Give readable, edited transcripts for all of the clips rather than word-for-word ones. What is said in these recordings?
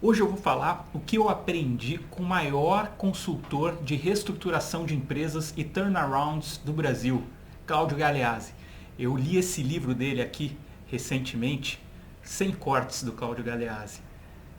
Hoje eu vou falar o que eu aprendi com o maior consultor de reestruturação de empresas e turnarounds do Brasil, Cláudio Galeazzi. Eu li esse livro dele aqui recentemente, Sem Cortes, do Cláudio Galeazzi.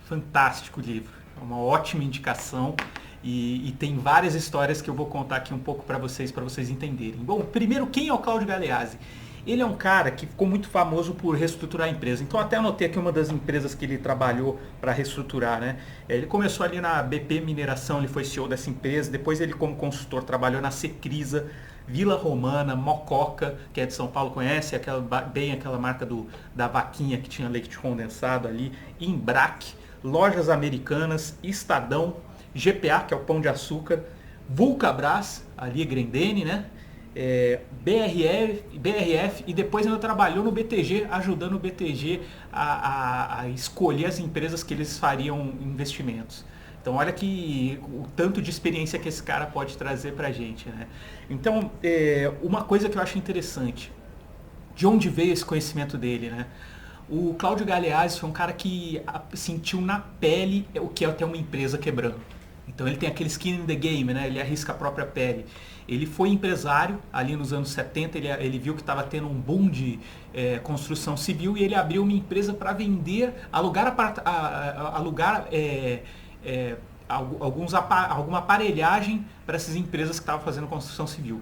Fantástico livro, é uma ótima indicação e tem várias histórias que eu vou contar aqui um pouco para vocês entenderem. Bom, primeiro, quem é o Cláudio Galeazzi? Ele é um cara que ficou muito famoso por reestruturar a empresa. Então até anotei aqui uma das empresas que ele trabalhou para reestruturar, né? Ele começou ali na BP Mineração, ele foi CEO dessa empresa. Depois ele como consultor trabalhou na Secrisa, Vila Romana, Mococa, que é de São Paulo, conhece? Bem aquela marca da vaquinha que tinha leite condensado ali. Embrac, Lojas Americanas, Estadão, GPA, que é o Pão de Açúcar, Vulcabras, ali Grendene, né? BRF e depois ainda trabalhou no BTG, ajudando o BTG a escolher as empresas que eles fariam investimentos. Então olha que o tanto de experiência que esse cara pode trazer pra gente, né? Então, uma coisa que eu acho interessante, de onde veio esse conhecimento dele, né? O Cláudio Galeazzi foi um cara que sentiu na pele o que é ter uma empresa quebrando. Então ele tem aquele skin in the game, né? Ele arrisca a própria pele. Ele foi empresário ali nos anos 70, ele viu que estava tendo um boom de construção civil e ele abriu uma empresa para vender, alugar alguma aparelhagem para essas empresas que estavam fazendo construção civil.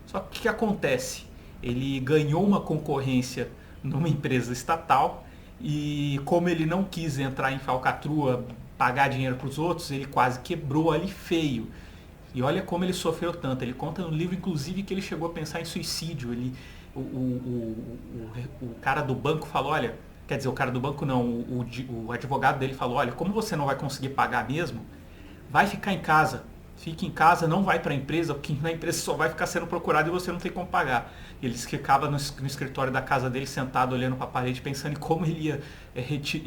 Só que o que acontece? Ele ganhou uma concorrência numa empresa estatal e como ele não quis entrar em falcatrua, pagar dinheiro para os outros, ele quase quebrou ali feio. E olha como ele sofreu tanto. Ele conta no livro, inclusive, que ele chegou a pensar em suicídio. O cara do banco falou, olha, quer dizer, o cara do banco não, o advogado dele falou, olha, como você não vai conseguir pagar mesmo, vai ficar em casa. Fique em casa, não vai para a empresa, porque na empresa só vai ficar sendo procurado e você não tem como pagar. Ele ficava no escritório da casa dele, sentado, olhando para a parede, pensando em como ele ia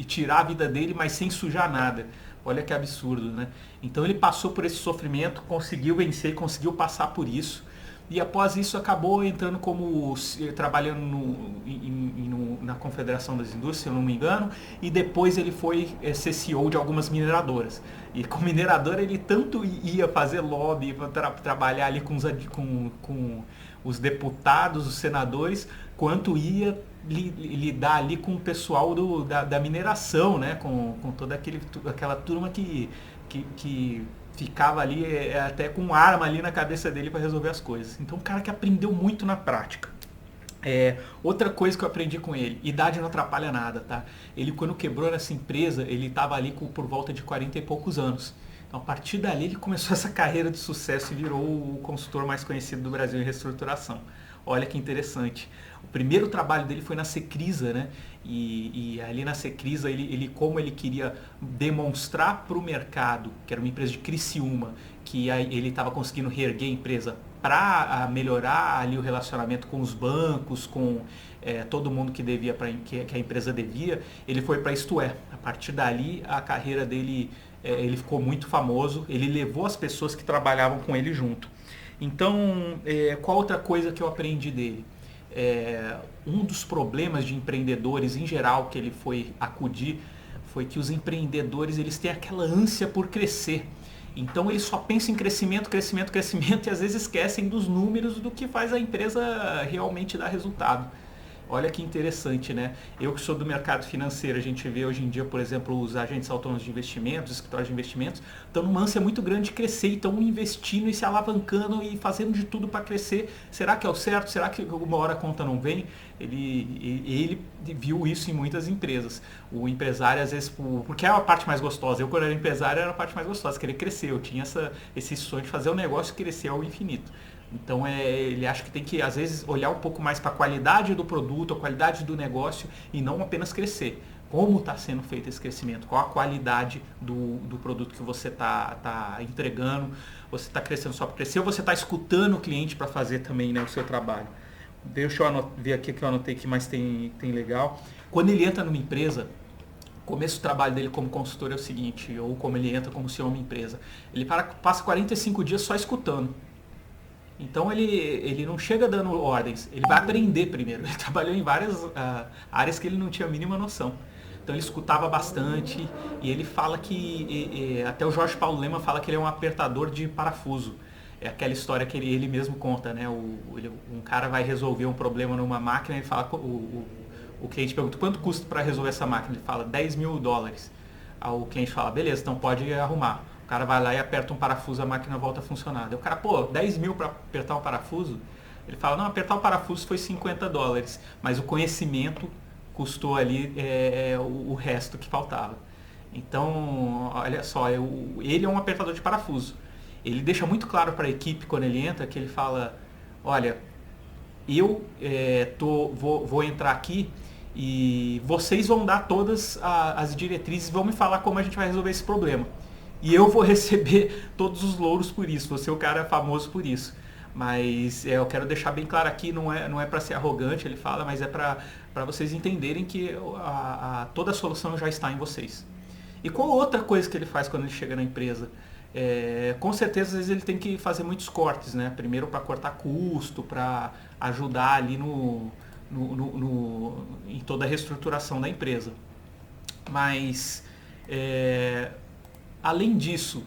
tirar a vida dele, mas sem sujar nada. Olha que absurdo, né? Então ele passou por esse sofrimento, conseguiu vencer, conseguiu passar por isso. E após isso acabou entrando trabalhando na Confederação das Indústrias, se eu não me engano, e depois ele foi ser CEO de algumas mineradoras. E com mineradora ele tanto ia fazer lobby, trabalhar ali com os deputados, os senadores, quanto ia lidar ali com o pessoal da mineração, né? Com toda aquela turma que ficava ali até com arma ali na cabeça dele para resolver as coisas. Então um cara que aprendeu muito na prática. Outra coisa que eu aprendi com ele, idade não atrapalha nada, tá? Ele quando quebrou nessa empresa, ele estava ali por volta de 40 e poucos anos. Então a partir dali ele começou essa carreira de sucesso e virou o consultor mais conhecido do Brasil em reestruturação. Olha que interessante. O primeiro trabalho dele foi na Secrisa, né? E ali na Secrisa, como ele queria demonstrar para o mercado, que era uma empresa de Criciúma, que ele estava conseguindo reerguer a empresa para melhorar ali o relacionamento com os bancos, com todo mundo que a empresa devia, ele foi para Isto É. A partir dali, a carreira dele, ele ficou muito famoso, ele levou as pessoas que trabalhavam com ele junto. Então, qual outra coisa que eu aprendi dele? Um dos problemas de empreendedores em geral que ele foi acudir foi que os empreendedores eles têm aquela ânsia por crescer. Então eles só pensam em crescimento, crescimento, crescimento e às vezes esquecem dos números do que faz a empresa realmente dar resultado. Olha que interessante, né? Eu que sou do mercado financeiro, a gente vê hoje em dia, por exemplo, os agentes autônomos de investimentos, os escritórios de investimentos, estão numa ânsia muito grande de crescer e estão investindo e se alavancando e fazendo de tudo para crescer. Será que é o certo? Será que uma hora a conta não vem? Ele viu isso em muitas empresas. O empresário, às vezes, porque é a parte mais gostosa. Eu, quando era empresário, era a parte mais gostosa, querer crescer. Eu tinha esse sonho de fazer o negócio crescer ao infinito. Então ele acha que tem que, às vezes, olhar um pouco mais para a qualidade do produto, a qualidade do negócio e não apenas crescer. Como está sendo feito esse crescimento? Qual a qualidade do produto que você está entregando? Você está crescendo só para crescer ou você está escutando o cliente para fazer também, né, o seu trabalho? Deixa eu ver aqui que eu anotei que mais tem legal. Quando ele entra numa empresa, o começo do trabalho dele como consultor é o seguinte, ou como ele entra como CEO de uma empresa. Ele passa 45 dias só escutando. Então ele não chega dando ordens, ele vai aprender primeiro. Ele trabalhou em várias áreas que ele não tinha a mínima noção. Então ele escutava bastante e ele fala que, até o Jorge Paulo Lemann fala que ele é um apertador de parafuso. É aquela história que ele mesmo conta, né? Um cara vai resolver um problema numa máquina e ele fala, o cliente pergunta quanto custa para resolver essa máquina? Ele fala $10.000. Aí o cliente fala, beleza, então pode arrumar. O cara vai lá e aperta um parafuso, a máquina volta a funcionar. Daí o cara, pô, 10 mil para apertar um parafuso? Ele fala, não, apertar o parafuso foi $50, mas o conhecimento custou ali o resto que faltava. Então, olha só, ele é um apertador de parafuso. Ele deixa muito claro para a equipe quando ele entra que ele fala, olha, eu vou entrar aqui e vocês vão dar todas as diretrizes, vão me falar como a gente vai resolver esse problema. E eu vou receber todos os louros por isso, vou ser o cara famoso por isso. Mas eu quero deixar bem claro aqui, não é para ser arrogante, ele fala, mas é para vocês entenderem que toda a solução já está em vocês. E qual outra coisa que ele faz quando ele chega na empresa? Com certeza, às vezes ele tem que fazer muitos cortes, né? Primeiro para cortar custo, para ajudar ali em toda a reestruturação da empresa. Mas, além disso,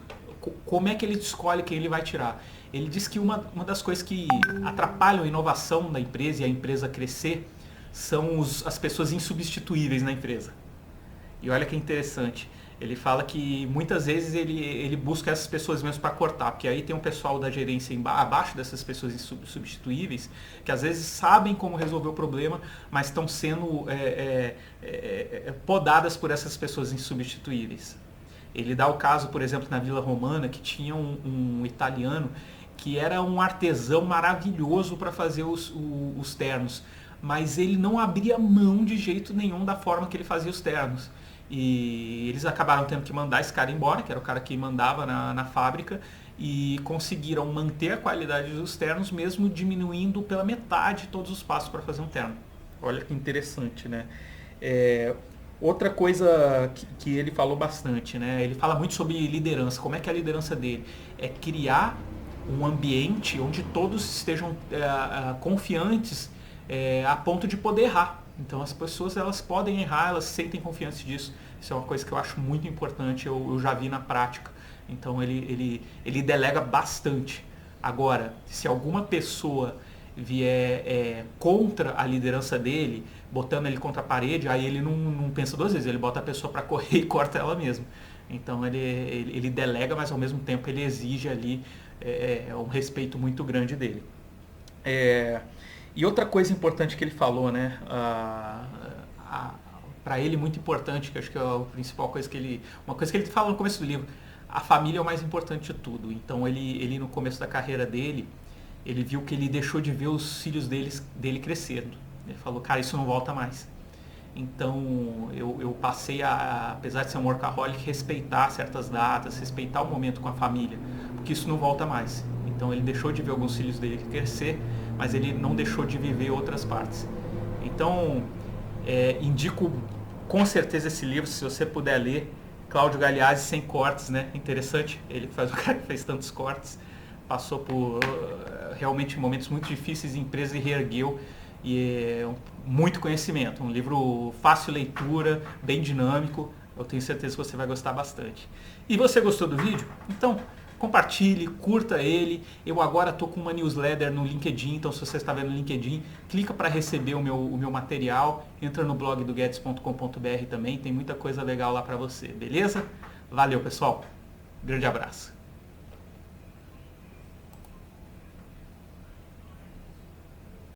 como é que ele escolhe quem ele vai tirar? Ele diz que uma das coisas que atrapalham a inovação da empresa e a empresa crescer são as pessoas insubstituíveis na empresa. E olha que interessante. Ele fala que muitas vezes ele busca essas pessoas mesmo para cortar, porque aí tem um pessoal da gerência abaixo dessas pessoas insubstituíveis, que às vezes sabem como resolver o problema, mas estão sendo podadas por essas pessoas insubstituíveis. Ele dá o caso, por exemplo, na Vila Romana, que tinha um italiano que era um artesão maravilhoso para fazer os ternos, mas ele não abria mão de jeito nenhum da forma que ele fazia os ternos. E eles acabaram tendo que mandar esse cara embora, que era o cara que mandava na fábrica, e conseguiram manter a qualidade dos ternos, mesmo diminuindo pela metade todos os passos para fazer um terno. Olha que interessante, né? Outra coisa que ele falou bastante, né? Ele fala muito sobre liderança. Como é que é a liderança dele? É criar um ambiente onde todos estejam confiantes a ponto de poder errar. Então as pessoas elas podem errar, elas sentem confiança disso. Isso é uma coisa que eu acho muito importante, eu já vi na prática. Então ele delega bastante. Agora, se alguma pessoa vier contra a liderança dele, botando ele contra a parede, aí ele não pensa duas vezes, ele bota a pessoa para correr e corta ela mesmo. Então ele delega, mas ao mesmo tempo ele exige ali um respeito muito grande dele. E outra coisa importante que ele falou, né, para ele muito importante, que eu acho que é a principal coisa uma coisa que ele fala no começo do livro, a família é o mais importante de tudo. Então ele no começo da carreira dele, ele viu que ele deixou de ver os filhos dele crescendo. Ele falou, cara, isso não volta mais. Então eu passei apesar de ser um workaholic, respeitar certas datas, respeitar o momento com a família, porque isso não volta mais. Então ele deixou de ver alguns filhos dele crescer, mas ele não deixou de viver outras partes. Então indico com certeza esse livro, se você puder ler, Cláudio Galeazzi, Sem Cortes, né? Interessante, ele faz um cara que fez tantos cortes, passou por realmente momentos muito difíceis em empresa e reergueu, e muito conhecimento, um livro fácil leitura, bem dinâmico, eu tenho certeza que você vai gostar bastante. E você gostou do vídeo? Então compartilhe, curta ele. Eu agora estou com uma newsletter no LinkedIn, então se você está vendo no LinkedIn, clica para receber o meu material, entra no blog do guedes.com.br também, tem muita coisa legal lá para você, beleza? Valeu pessoal, grande abraço.